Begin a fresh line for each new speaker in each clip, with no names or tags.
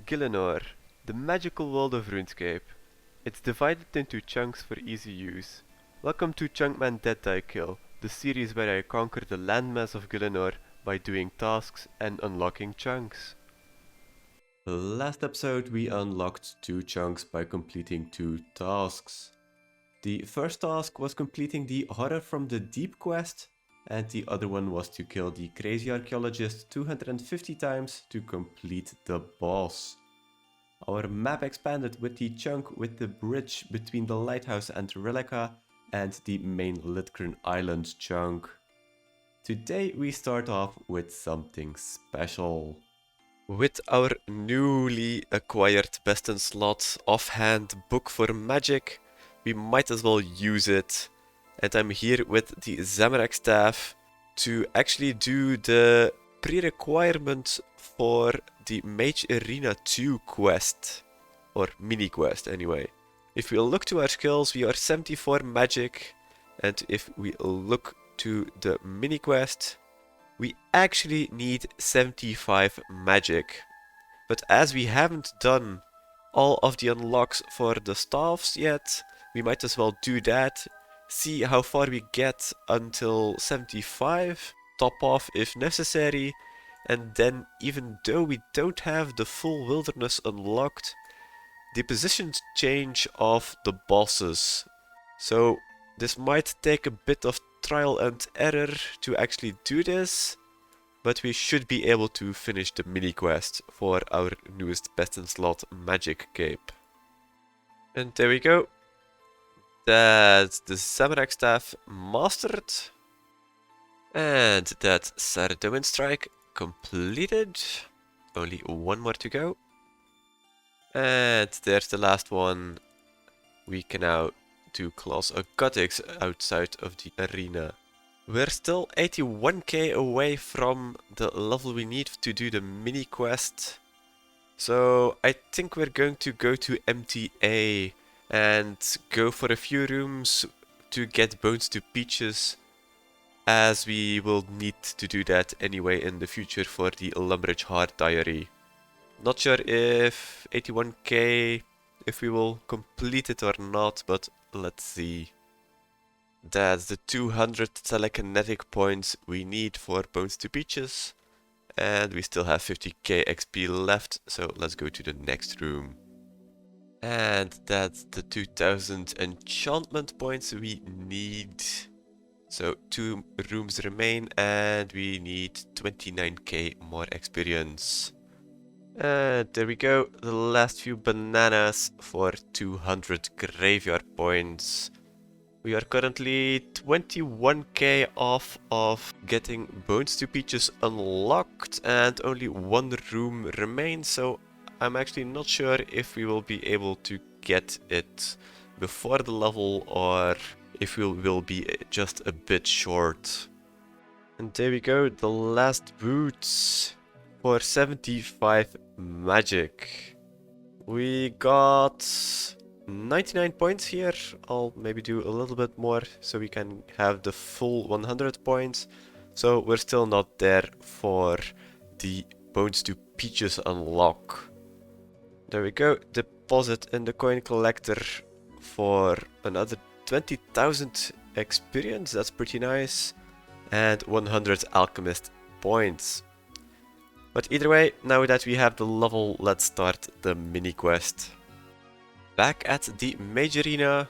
Gielinor, the magical world of RuneScape. It's divided into chunks for easy use. Welcome to Chunkman Dead Die Kill, the series where I conquer the landmass of Gielinor by doing tasks and unlocking chunks. Last episode we unlocked 2 chunks by completing 2 tasks. The first task was completing the Horror from the Deep quest, and the other one was to kill the Crazy Archaeologist 250 times to complete the boss. Our map expanded with the chunk with the bridge between the lighthouse and Relica and the main Litgren Island chunk. Today we start off with something special. With our newly acquired Best in Slot offhand book for magic, we might as well use it. And I'm here with the Zamorak staff to actually do the pre-requirement for the Mage Arena 2 quest. Or mini quest anyway. If we look to our skills, we are 74 magic. And if we look to the mini quest, we actually need 75 magic. But as we haven't done all of the unlocks for the staffs yet, we might as well do that. See how far we get until 75, top off if necessary, and then even though we don't have the full wilderness unlocked, the position change of the bosses. So this might take a bit of trial and error to actually do this, but we should be able to finish the mini quest for our newest Best in Slot magic cape. And there we go. That's the Zamorak staff mastered. And that Saradomin strike completed. Only one more to go. And there's the last one. We can now do Claws Aquatics outside of the arena. We're still 81k away from the level we need to do the mini quest. So I think we're going to go to MTA and go for a few rooms to get Bones to Peaches, as we will need to do that anyway in the future for the Lumbridge Heart Diary. Not sure if 81k, if we will complete it or not, but let's see. That's the 200 telekinetic points we need for Bones to Peaches, and we still have 50k XP left, so let's go to the next room. And that's the 2000 enchantment points we need. So 2 rooms remain and we need 29k more experience. And there we go, the last few bananas for 200 graveyard points. We are currently 21k off of getting Bones to Peaches unlocked and only 1 room remains, so I'm actually not sure if we will be able to get it before the level or if we will be just a bit short. And there we go, the last boots for 75 magic. We got 99 points here. I'll maybe do a little bit more so we can have the full 100 points. So we're still not there for the Bones to Peaches unlock. There we go, deposit in the coin collector for another 20,000 experience, that's pretty nice, and 100 alchemist points. But either way, now that we have the level, let's start the mini quest. Back at the Mage Arena,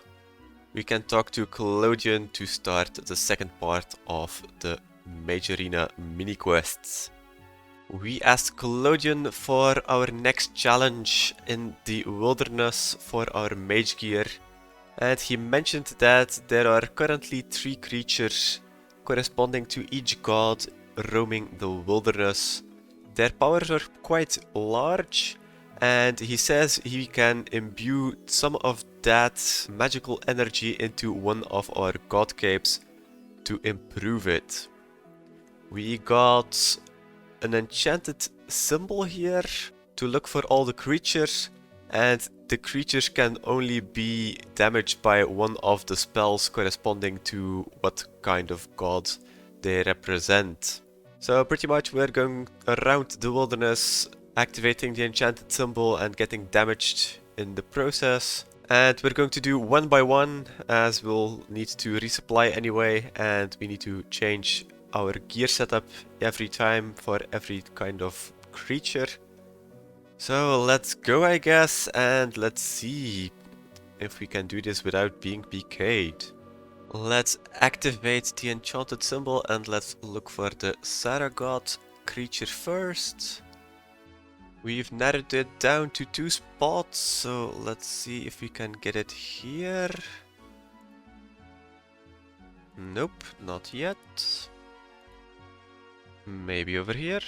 we can talk to Collodion to start the second part of the Mage Arena mini quests. We asked Collodion for our next challenge in the wilderness for our mage gear, and he mentioned that there are currently 3 creatures corresponding to each god roaming the wilderness. Their powers are quite large, and he says he can imbue some of that magical energy into one of our god capes to improve it. We got an enchanted symbol here to look for all the creatures, and the creatures can only be damaged by one of the spells corresponding to what kind of god they represent. So pretty much we're going around the wilderness activating the enchanted symbol and getting damaged in the process. And we're going to do one by one, as we'll need to resupply anyway, and we need to change our gear setup every time for every kind of creature. So let's go, I guess, and let's see if we can do this without being PK'd. Let's activate the enchanted symbol and let's look for the Saragot creature first. We've narrowed it down to 2 spots, so let's see if we can get it here. Nope, not yet. Maybe over here.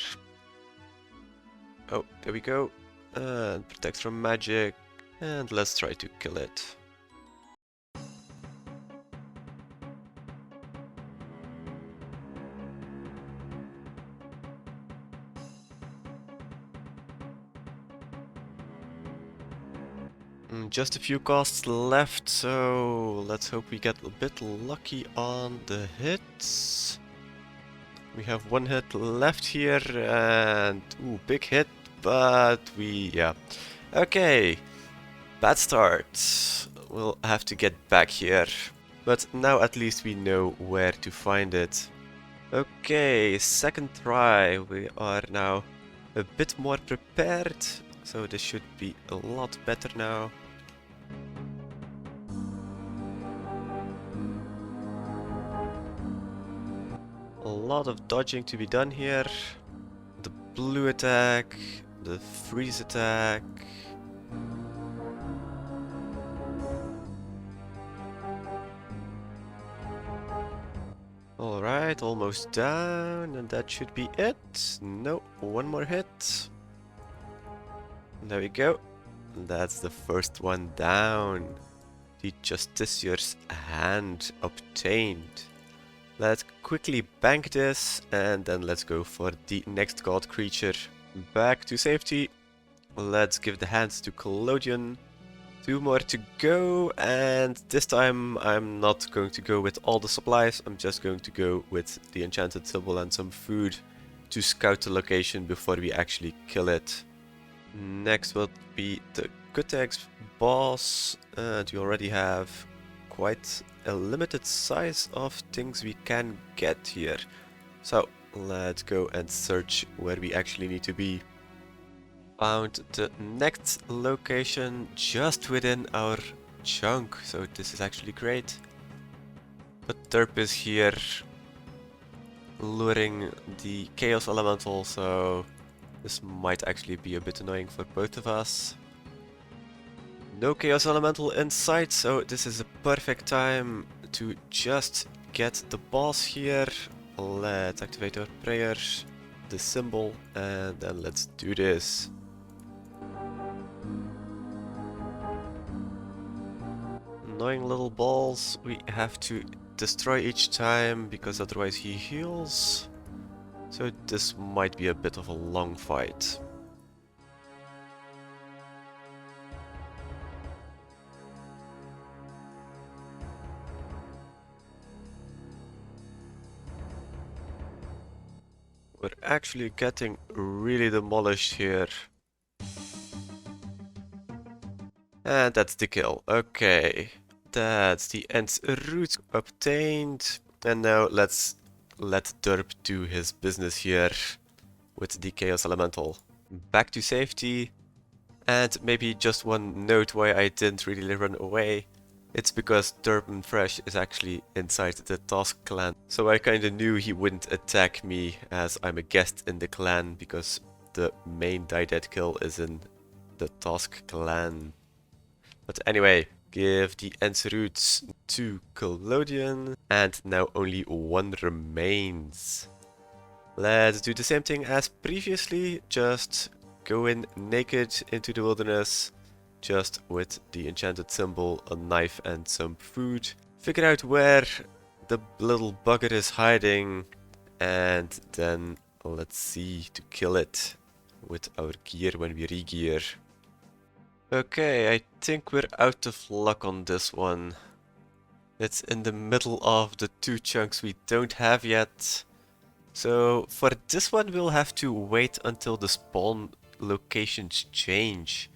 Oh, there we go. And protect from magic. And let's try to kill it. Just a few casts left, so let's hope we get a bit lucky on the hits. We have 1 hit left here, and ooh, big hit, but yeah. Okay, bad start. We'll have to get back here, but now at least we know where to find it. Okay, second try. We are now a bit more prepared, so this should be a lot better now. A lot of dodging to be done here. The blue attack, the freeze attack. Alright, almost down, and that should be it. No, 1 more hit. There we go. That's the first one down. The Justiciar's hand obtained. Let's quickly bank this, and then let's go for the next god creature. Back to safety. Let's give the hands to Collodion. 2 more to go, and this time I'm not going to go with all the supplies. I'm just going to go with the enchanted symbol and some food to scout the location before we actually kill it. Next will be the Gutex boss, and we already have quite a limited size of things we can get here. So let's go and search where we actually need to be. Found the next location just within our chunk, so this is actually great. But Derp is here luring the Chaos Elemental, so this might actually be a bit annoying for both of us. No Chaos Elemental in sight, so this is a perfect time to just get the boss here. Let's activate our prayers, the symbol, and then let's do this. Annoying little balls we have to destroy each time, because otherwise he heals. So this might be a bit of a long fight. We're actually getting really demolished here. And that's the kill. Okay. That's the End's root obtained. And now let's let Derp do his business here with the Chaos Elemental. Back to safety. And maybe just one note why I didn't really run away. It's because Derp and Fresh is actually inside the Task clan. So I kinda knew he wouldn't attack me as I'm a guest in the clan, because the main die dead kill is in the Task clan. But anyway, give the Ents roots to Collodion, and now only 1 remains. Let's do the same thing as previously, just go in naked into the wilderness, just with the enchanted symbol, a knife and some food. Figure out where the little bugger is hiding, and then let's see to kill it with our gear when we re-gear. Okay, I think we're out of luck on this one. It's in the middle of the 2 chunks we don't have yet. So for this one we'll have to wait until the spawn locations change.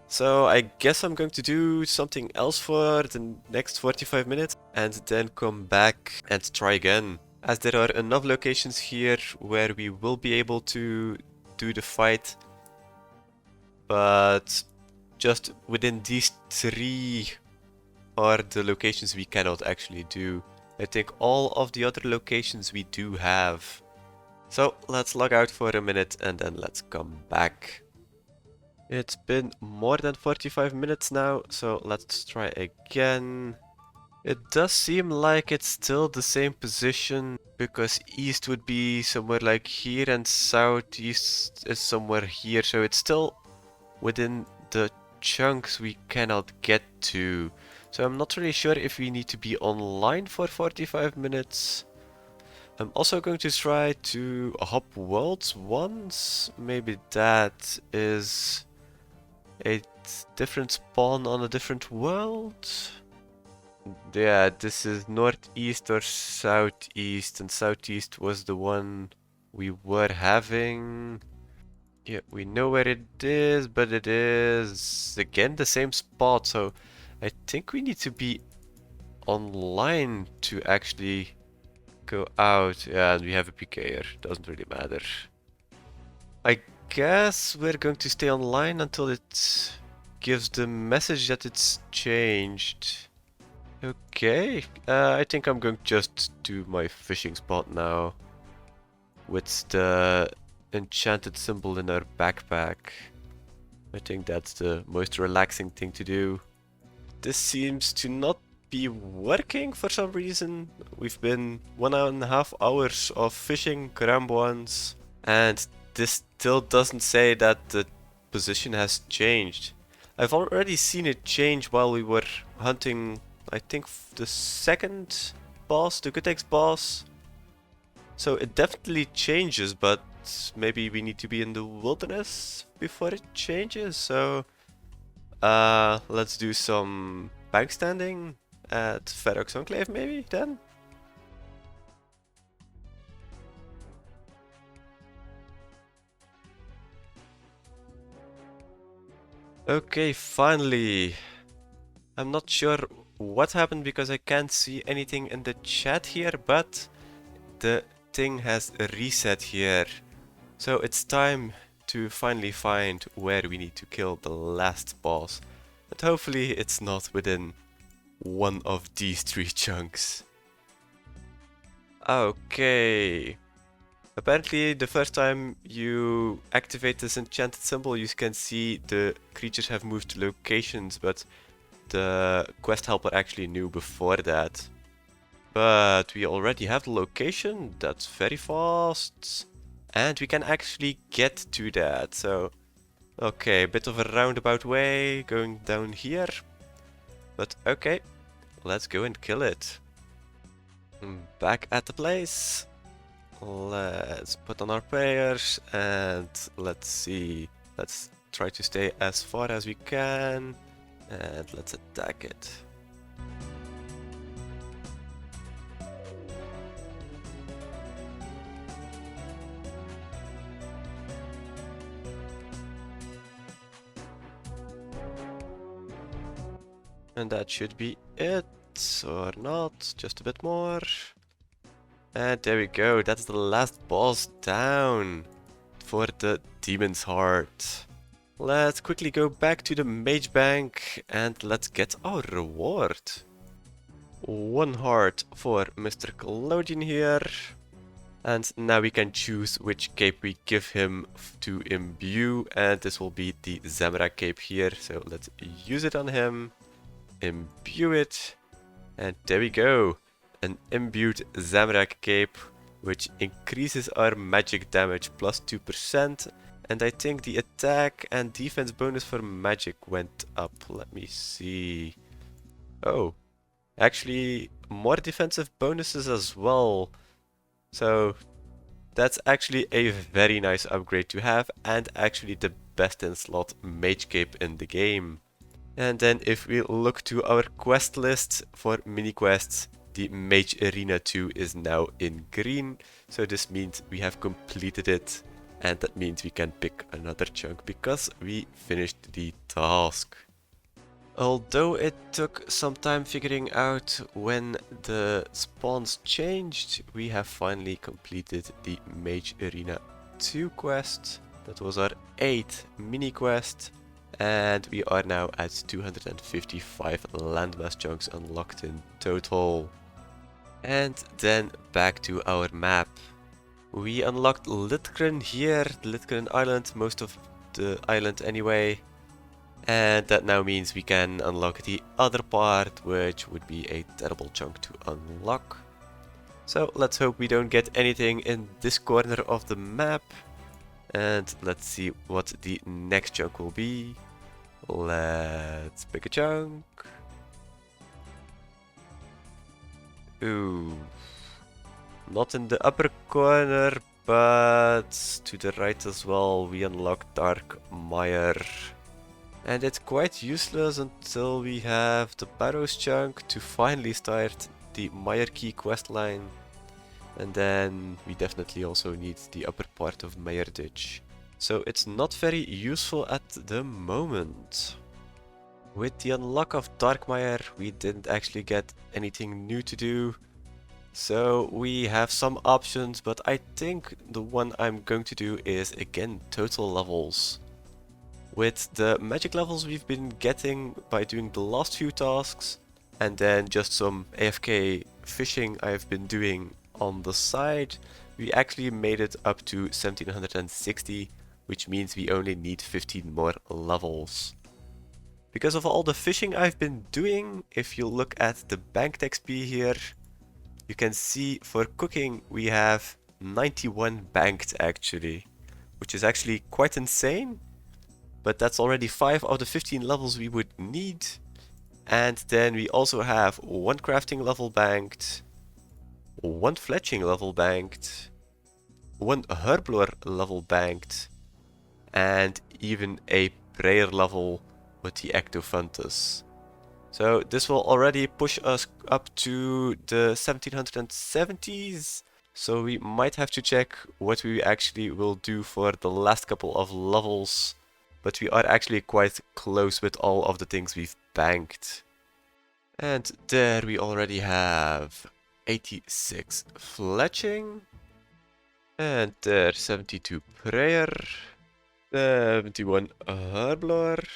So I guess I'm going to do something else for the next 45 minutes and then come back and try again. As there are enough locations here where we will be able to do the fight, but just within these 3 are the locations we cannot actually do. I think all of the other locations we do have. So let's log out for a minute and then let's come back. It's been more than 45 minutes now, so let's try again. It does seem like it's still the same position, because east would be somewhere like here and southeast is somewhere here, so it's still within the chunks we cannot get to. So I'm not really sure if we need to be online for 45 minutes. I'm also going to try to hop worlds once. Maybe that is a different spawn on a different world. Yeah, this is northeast or southeast, and southeast was the one we were having. Yeah, we know where it is, but it is again the same spot, so I think we need to be online to actually go out. Yeah, and we have a PKer, doesn't really matter. I guess we're going to stay online until it gives the message that it's changed. Okay, I think I'm going to just do my fishing spot now with the enchanted symbol in our backpack. I think that's the most relaxing thing to do. This seems to not be working for some reason. We've been 1.5 hours of fishing Karamboans, and this still doesn't say that the position has changed. I've already seen it change while we were hunting, I think, the second boss, the Gutex boss. So it definitely changes, but maybe we need to be in the wilderness before it changes. So let's do some bank standing at Ferox Enclave maybe then. Okay, finally. I'm not sure what happened because I can't see anything in the chat here, but the thing has reset here. So it's time to finally find where we need to kill the last boss. But hopefully it's not within one of these 3 chunks. Okay. Apparently the first time you activate this enchanted symbol, you can see the creatures have moved locations, but the quest helper actually knew before that. But we already have the location, that's very fast. And we can actually get to that, so... Okay, a bit of a roundabout way, going down here. But okay, let's go and kill it. Back at the place. Let's put on our prayers and let's see. Let's try to stay as far as we can. And let's attack it. And that should be it, or not, just a bit more. And there we go, that's the last boss down for the Demon's Heart. Let's quickly go back to the Mage Bank and let's get our reward. 1 heart for Mr. Claudian here. And now we can choose which cape we give him to imbue, and this will be the Zamrak cape here, so let's use it on him. Imbue it, and there we go, an imbued Zamrak cape, which increases our magic damage plus 2%, and I think the attack and defense bonus for magic went up. Let me see. Oh, actually more defensive bonuses as well, so that's actually a very nice upgrade to have, and actually the best in slot mage cape in the game. And then if we look to our quest list for mini quests, the Mage Arena 2 is now in green, so this means we have completed it. and that means we can pick another chunk because we finished the task. Although it took some time figuring out when the spawns changed, we have finally completed the Mage Arena 2 quest. That was our 8th mini quest, and we are now at 255 landmass chunks unlocked in total. And then back to our map. We unlocked Litgren here, the Litgren island, most of the island anyway. And that now means we can unlock the other part, which would be a terrible chunk to unlock. So let's hope we don't get anything in this corner of the map. And let's see what the next chunk will be. Let's pick a chunk. Ooh. Not in the upper corner, but to the right as well. We unlock Dark Mire. And it's quite useless until we have the Barrows chunk to finally start the Mire Key questline. And then we definitely also need the upper part of Mire Ditch. So it's not very useful at the moment. With the unlock of Darkmire, we didn't actually get anything new to do. So we have some options, but I think the one I'm going to do is again total levels. With the magic levels we've been getting by doing the last few tasks, and then just some AFK fishing I've been doing on the side, we actually made it up to 1760, which means we only need 15 more levels. Because of all the fishing I've been doing, if you look at the banked XP here, you can see for cooking we have 91 banked actually, which is actually quite insane. But that's already 5 out of 15 levels we would need. And then we also have 1 crafting level banked, 1 fletching level banked, 1 herblore level banked, and even a prayer level with the Ectophuntus. So this will already push us up to the 1770s. So we might have to check what we actually will do for the last couple of levels. But we are actually quite close with all of the things we've banked. And there we already have 86 fletching. And there 72 prayer. 71 herblore.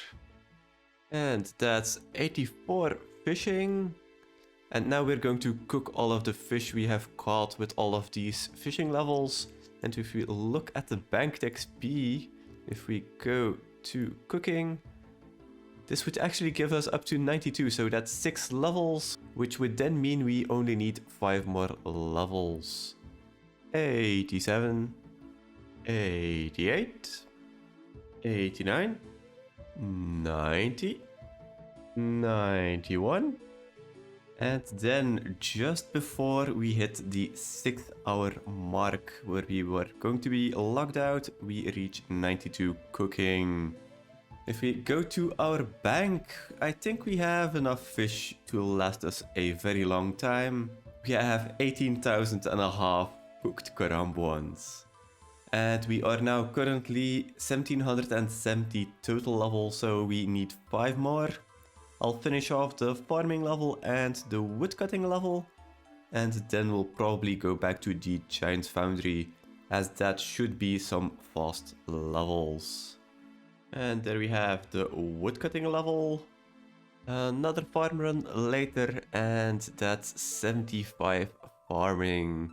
And that's 84 fishing. And now we're going to cook all of the fish we have caught with all of these fishing levels. And if we look at the banked XP, if we go to cooking, this would actually give us up to 92, so that's 6 levels, which would then mean we only need 5 more levels. 87, 88, 89, 90, 91, and then just before we hit the 6th hour mark where we were going to be logged out, we reach 92 cooking. If we go to our bank, I think we have enough fish to last us a very long time. We have 18,000 and a half cooked karamboans. And we are now currently 1770 total level, so we need 5 more. I'll finish off the farming level and the woodcutting level, and then we'll probably go back to the giant foundry, as that should be some fast levels. And there we have the woodcutting level, another farm run later, and that's 75 farming.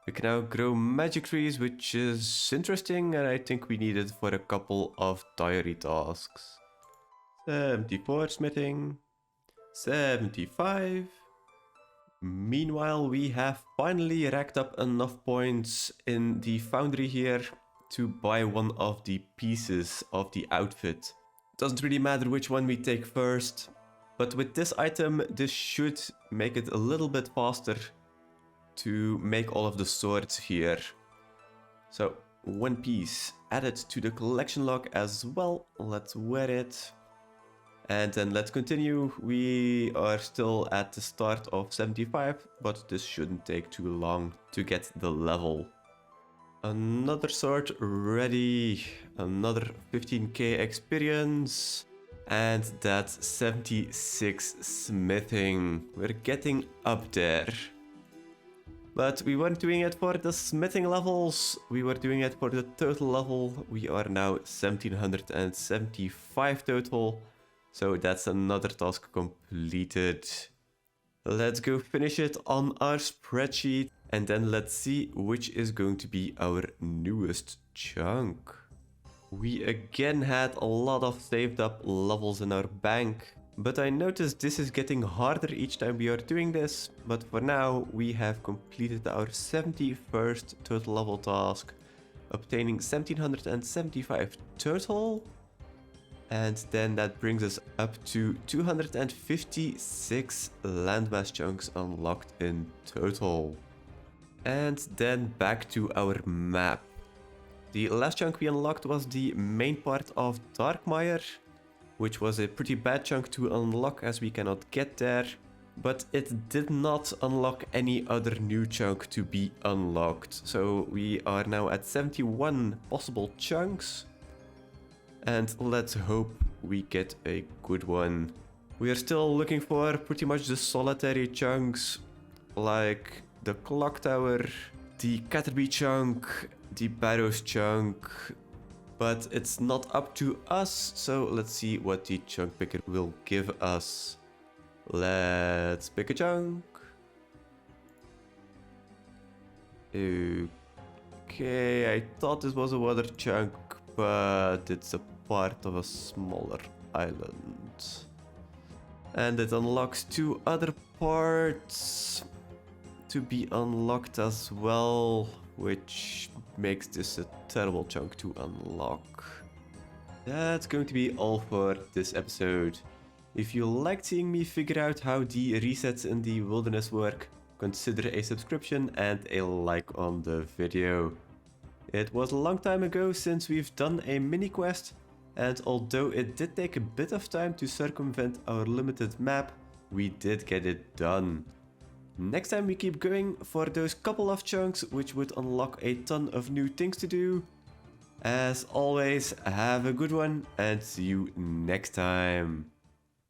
We can now grow magic trees, which is interesting, and I think we need it for a couple of diary tasks. 74 smithing, 75. Meanwhile, we have finally racked up enough points in the foundry here to buy one of the pieces of the outfit. Doesn't really matter which one we take first, but with this item, this should make it a little bit faster to make all of the swords here. So, one piece added to the collection log as well. Let's wear it. And then let's continue. We are still at the start of 75, but this shouldn't take too long to get the level. Another sword ready. Another 15k experience. And that's 76 smithing. We're getting up there. But we weren't doing it for the smithing levels. We were doing it for the total level. We are now 1775 total. So that's another task completed. Let's go finish it on our spreadsheet. And then let's see which is going to be our newest chunk. We again had a lot of saved up levels in our bank. But I noticed this is getting harder each time we are doing this. But for now, we have completed our 71st total level task, obtaining 1775 total. And then that brings us up to 256 landmass chunks unlocked in total. And then back to our map. The last chunk we unlocked was the main part of Darkmire, which was a pretty bad chunk to unlock as we cannot get there. But it did not unlock any other new chunk to be unlocked. So we are now at 71 possible chunks. And let's hope we get a good one. We are still looking for pretty much the solitary chunks, like the clock tower, the Caterpie chunk, the Barrows chunk. But it's not up to us, so let's see what the chunk picker will give us. Let's pick a chunk. Okay, I thought this was a water chunk, but it's a part of a smaller island. And it unlocks 2 other parts to be unlocked as well, which makes this a terrible chunk to unlock. That's going to be all for this episode. If you liked seeing me figure out how the resets in the wilderness work, consider a subscription and a like on the video. It was a long time ago since we've done a mini quest, and although it did take a bit of time to circumvent our limited map, we did get it done. Next time we keep going for those couple of chunks which would unlock a ton of new things to do. As always, have a good one and see you next time.